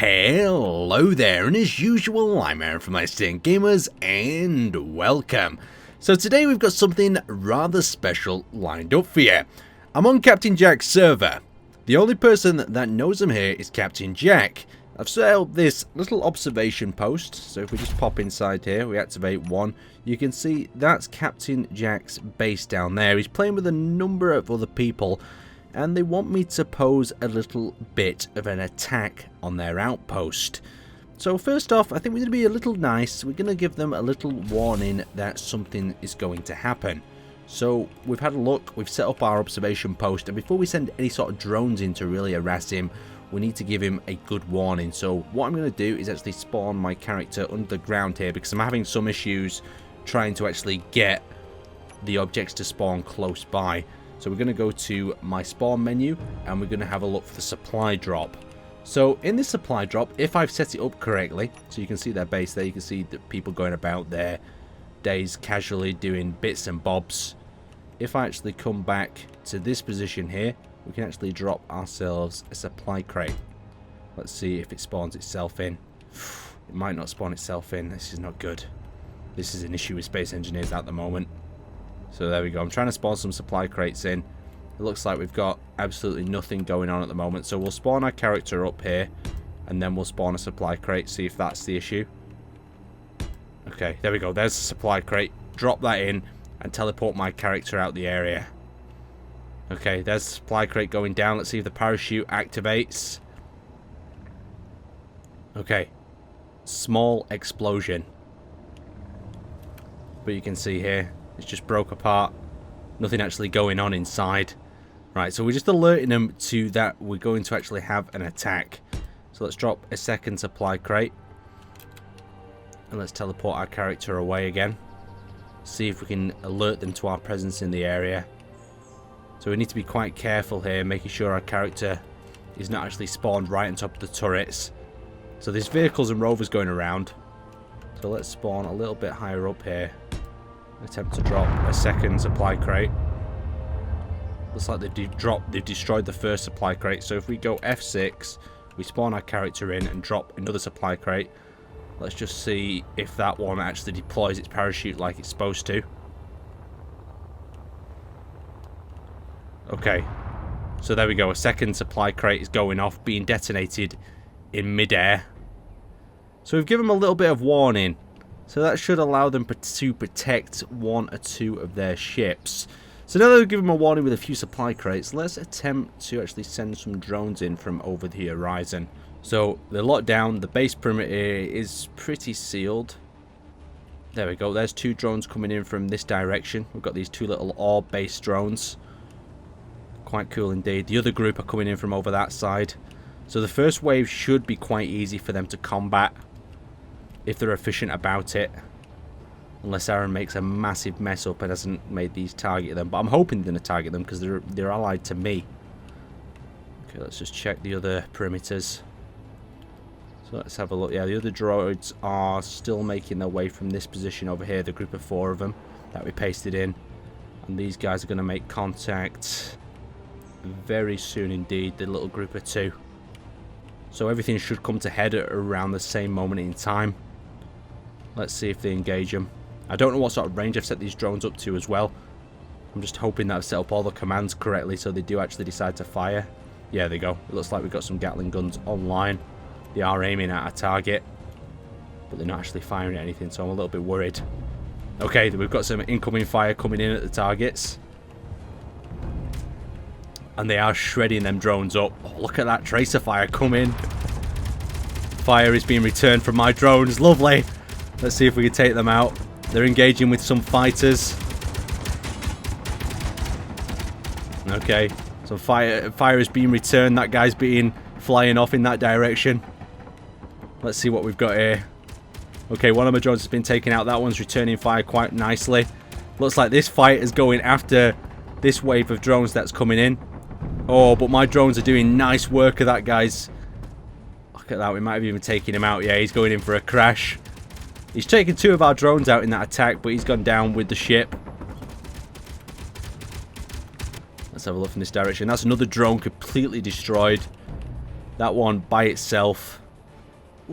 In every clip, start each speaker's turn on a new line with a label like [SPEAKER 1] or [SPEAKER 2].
[SPEAKER 1] Hello there, and as usual, I'm Aaron from Instant Gamers, and welcome. So today we've got something rather special lined up for you. I'm on Captain Jack's server. The only person that knows him here is Captain Jack. I've set up this little observation post, so if we just pop inside here, we activate one, you can see that's Captain Jack's base down there. He's playing with a number of other people, and they want me to pose a little bit of an attack on their outpost. So first off, I think we're going to be a little nice. We're going to give them a little warning that something is going to happen. So we've had a look, we've set up our observation post, and before we send any sort of drones in to really harass him, we need to give him a good warning. So what I'm going to do is actually spawn my character under the ground here, because I'm having some issues trying to actually get the objects to spawn close by. So we're going to go to my spawn menu, and we're going to have a look for the supply drop. So in this supply drop, if I've set it up correctly, so you can see their base there, you can see the people going about their days casually doing bits and bobs. If I actually come back to this position here, we can actually drop ourselves a supply crate. Let's see if it spawns itself in. It might not spawn itself in. This is not good. This is an issue with Space Engineers at the moment. So there we go. I'm trying to spawn some supply crates in. It looks like we've got absolutely nothing going on at the moment. So we'll spawn our character up here, and then we'll spawn a supply crate, see if that's the issue. Okay, there we go. There's the supply crate. Drop that in and teleport my character out the area. Okay, there's the supply crate going down. Let's see if the parachute activates. Okay. Small explosion. But you can see here, it's just broke apart. Nothing actually going on inside. Right, so we're just alerting them to that we're going to actually have an attack. So let's drop a second supply crate. And let's teleport our character away again. See if we can alert them to our presence in the area. So we need to be quite careful here, making sure our character is not actually spawned right on top of the turrets. So there's vehicles and rovers going around. So let's spawn a little bit higher up here. Attempt to drop a second supply crate. Looks like they've destroyed the first supply crate. So if we go F6, we spawn our character in and drop another supply crate. Let's just see if that one actually deploys its parachute like it's supposed to. Okay, so there we go. A second supply crate is going off, being detonated in midair. So we've given them a little bit of warning. So that should allow them to protect one or two of their ships. So now that we've given them a warning with a few supply crates, let's attempt to actually send some drones in from over the horizon. So they're locked down. The base perimeter is pretty sealed. There we go. There's two drones coming in from this direction. We've got these two little orb-based drones. Quite cool indeed. The other group are coming in from over that side. So the first wave should be quite easy for them to combat if they're efficient about it. Unless Aaron makes a massive mess up and hasn't made these target them. But I'm hoping they're going to target them because they're allied to me. Okay, let's just check the other perimeters. So let's have a look. Yeah, the other droids are still making their way from this position over here. The group of 4 of them that we pasted in. And these guys are going to make contact very soon indeed. The little group of 2. So everything should come to head at around the same moment in time. Let's see if they engage them. I don't know what sort of range I've set these drones up to as well. I'm just hoping that I've set up all the commands correctly so they do actually decide to fire. Yeah, there you go. It looks like we've got some Gatling guns online. They are aiming at a target, but they're not actually firing at anything, so I'm a little bit worried. Okay, we've got some incoming fire coming in at the targets. And they are shredding them drones up. Oh, look at that tracer fire coming. Fire is being returned from my drones. Lovely. Let's see if we can take them out. They're engaging with some fighters. Okay. So fire is being returned. That guy's flying off in that direction. Let's see what we've got here. Okay, one of my drones has been taken out. That one's returning fire quite nicely. Looks like this fight is going after this wave of drones that's coming in. Oh, but my drones are doing nice work of that, guys. Look at that. We might have even taken him out. Yeah, he's going in for a crash. He's taken 2 of our drones out in that attack, but he's gone down with the ship. Let's have a look from this direction. That's another drone completely destroyed. That one by itself.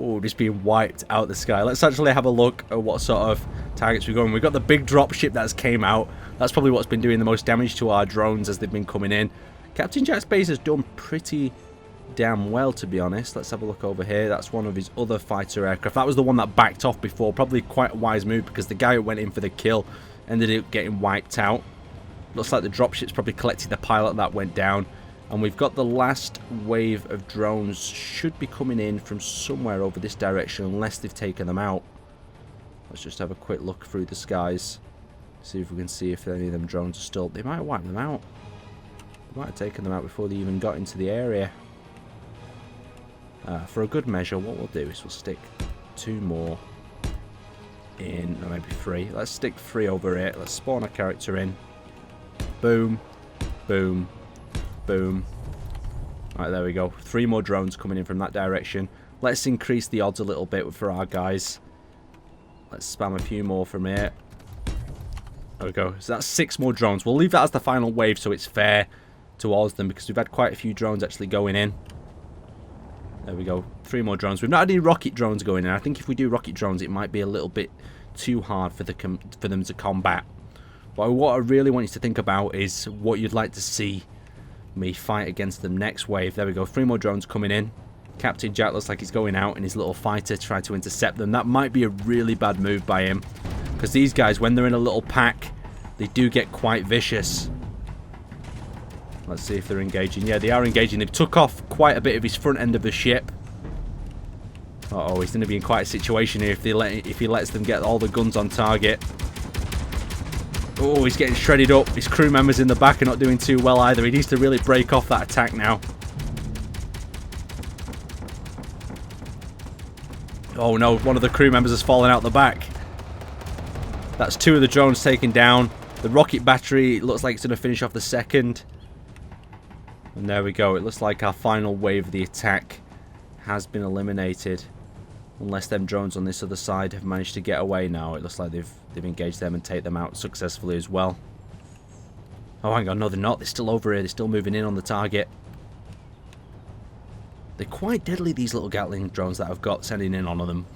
[SPEAKER 1] Oh, just being wiped out the sky. Let's actually have a look at what sort of targets we're going. We've got the big dropship that's came out. That's probably what's been doing the most damage to our drones as they've been coming in. Captain Jack's base has done pretty damn well, to be honest. Let's have a look over here. That's one of his other fighter aircraft. That was the one that backed off before. Probably quite a wise move because the guy who went in for the kill ended up getting wiped out. Looks like the dropship's probably collected the pilot that went down. And we've got the last wave of drones should be coming in from somewhere over this direction unless they've taken them out. Let's just have a quick look through the skies. See if we can see if any of them drones are still... They might have wiped them out. They might have taken them out before they even got into the area. For a good measure, what we'll do is we'll stick 2 more in, or maybe 3. Let's stick 3 over here. Let's spawn a character in. Boom. Boom. Boom. Alright, there we go. 3 more drones coming in from that direction. Let's increase the odds a little bit for our guys. Let's spam a few more from here. There we go. So that's 6 more drones. We'll leave that as the final wave so it's fair towards them because we've had quite a few drones actually going in. There we go. 3 more drones. We've not had any rocket drones going in. I think if we do rocket drones, it might be a little bit too hard for them to combat. But what I really want you to think about is what you'd like to see me fight against them next wave. There we go. 3 more drones coming in. Captain Jack looks like he's going out in his little fighter to try to intercept them. That might be a really bad move by him because these guys, when they're in a little pack, they do get quite vicious. Let's see if they're engaging. Yeah, they are engaging. They've took off quite a bit of his front end of the ship. Uh-oh, he's going to be in quite a situation here if he lets them get all the guns on target. Oh, he's getting shredded up. His crew members in the back are not doing too well either. He needs to really break off that attack now. Oh no, one of the crew members has fallen out the back. That's 2 of the drones taken down. The rocket battery looks like it's going to finish off the second. And there we go. It looks like our final wave of the attack has been eliminated. Unless them drones on this other side have managed to get away now. It looks like they've engaged them and take them out successfully as well. Oh, hang on. No, they're not. They're still over here. They're still moving in on the target. They're quite deadly, these little Gatling drones that I've got sending in on them.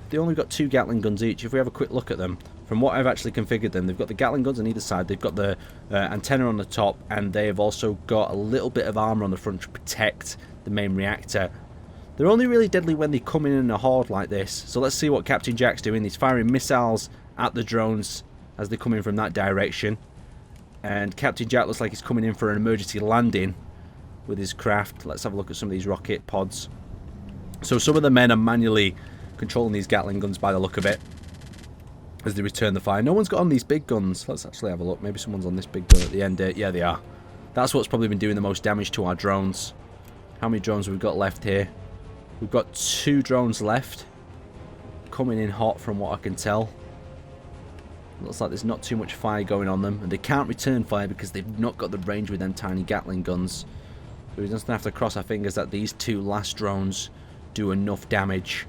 [SPEAKER 1] They only got 2 Gatling guns each. If we have a quick look at them, from what I've actually configured them, they've got the Gatling guns on either side. They've got the antenna on the top, and they've also got a little bit of armor on the front to protect the main reactor. They're only really deadly when they come in a horde like this. So let's see what Captain Jack's doing. He's firing missiles at the drones as they come in from that direction. And Captain Jack looks like he's coming in for an emergency landing with his craft. Let's have a look at some of these rocket pods. So some of the men are manually controlling these Gatling guns by the look of it as they return the fire. No one's got on these big guns. Let's actually have a look. Maybe someone's on this big gun at the end here. Yeah, they are. That's what's probably been doing the most damage to our drones. How many drones have we got left here? We've got 2 drones left. Coming in hot from what I can tell. Looks like there's not too much fire going on them. And they can't return fire because they've not got the range with them tiny Gatling guns. So we're just going to have to cross our fingers that these 2 last drones do enough damage.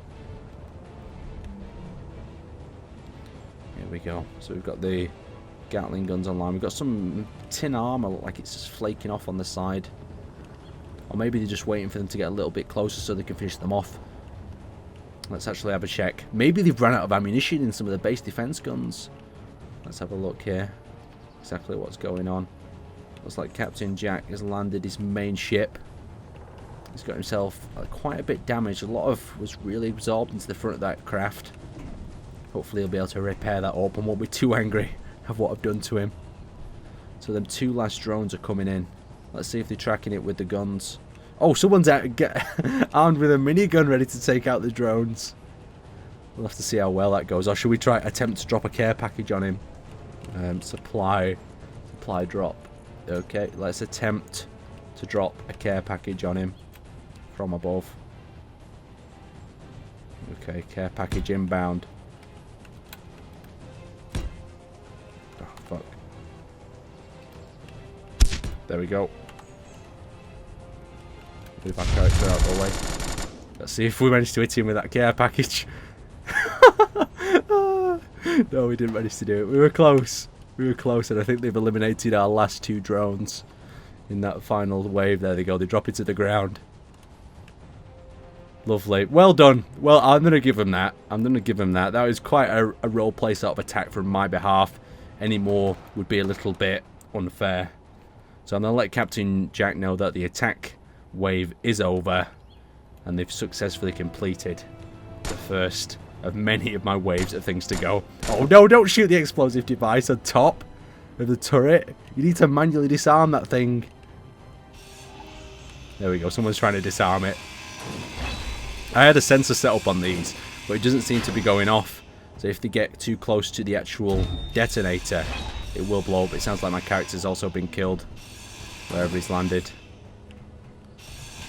[SPEAKER 1] Here we go. So we've got the Gatling guns online. We've got some tin armor, like it's just flaking off on the side. Or maybe they're just waiting for them to get a little bit closer so they can finish them off. Let's actually have a check. Maybe they've run out of ammunition in some of the base defense guns. Let's have a look here. Exactly what's going on. Looks like Captain Jack has landed his main ship. He's got himself quite a bit damaged. A lot of was really absorbed into the front of that craft. Hopefully he'll be able to repair that up and won't be too angry of what I've done to him. So them 2 last drones are coming in. Let's see if they're tracking it with the guns. Oh, someone's out, armed with a minigun ready to take out the drones. We'll have to see how well that goes. Or should we attempt to drop a care package on him? Supply drop. Okay, let's attempt to drop a care package on him from above. Okay, care package inbound. Oh, fuck. There we go. Move our character out of the way. Let's see if we manage to hit him with that care package. No, we didn't manage to do it. We were close. We were close, and I think they've eliminated our last 2 drones in that final wave. There they go. They drop it to the ground. Lovely. Well done. Well, I'm going to give him that. I'm going to give him that. That was quite a roleplay sort of attack from my behalf. Any more would be a little bit unfair. So I'm going to let Captain Jack know that the attack wave is over. And they've successfully completed the first of many of my waves of things to go. Oh no, don't shoot the explosive device on top of the turret. You need to manually disarm that thing. There we go, someone's trying to disarm it. I had a sensor set up on these, but it doesn't seem to be going off. So if they get too close to the actual detonator, it will blow up. It sounds like my character's also been killed wherever he's landed.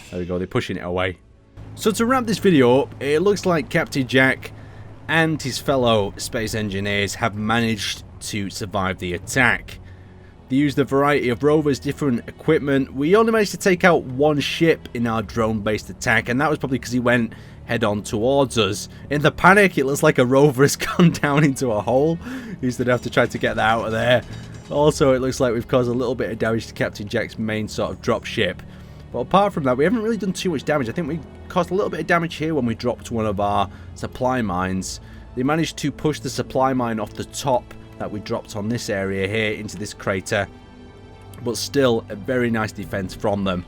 [SPEAKER 1] There we go, they're pushing it away. So to wrap this video up, it looks like Captain Jack and his fellow space engineers have managed to survive the attack. They used a variety of rovers, different equipment. We only managed to take out one ship in our drone-based attack, and that was probably because he went head-on towards us. In the panic, it looks like a rover has gone down into a hole. He's going to have to try to get that out of there. Also, it looks like we've caused a little bit of damage to Captain Jack's main sort of drop ship. But apart from that, we haven't really done too much damage. I think we caused a little bit of damage here when we dropped one of our supply mines. They managed to push the supply mine off the top that we dropped on this area here into this crater. But still, a very nice defense from them.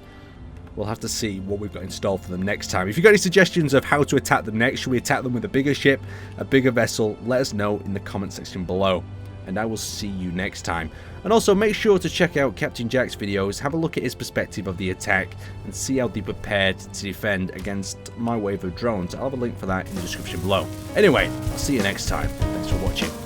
[SPEAKER 1] We'll have to see what we've got installed for them next time. If you've got any suggestions of how to attack them next, should we attack them with a bigger ship, a bigger vessel, let us know in the comment section below. And I will see you next time. And also make sure to check out Captain Jack's videos, have a look at his perspective of the attack, and see how they prepared to defend against my wave of drones. I'll have a link for that in the description below. Anyway, I'll see you next time. Thanks for watching.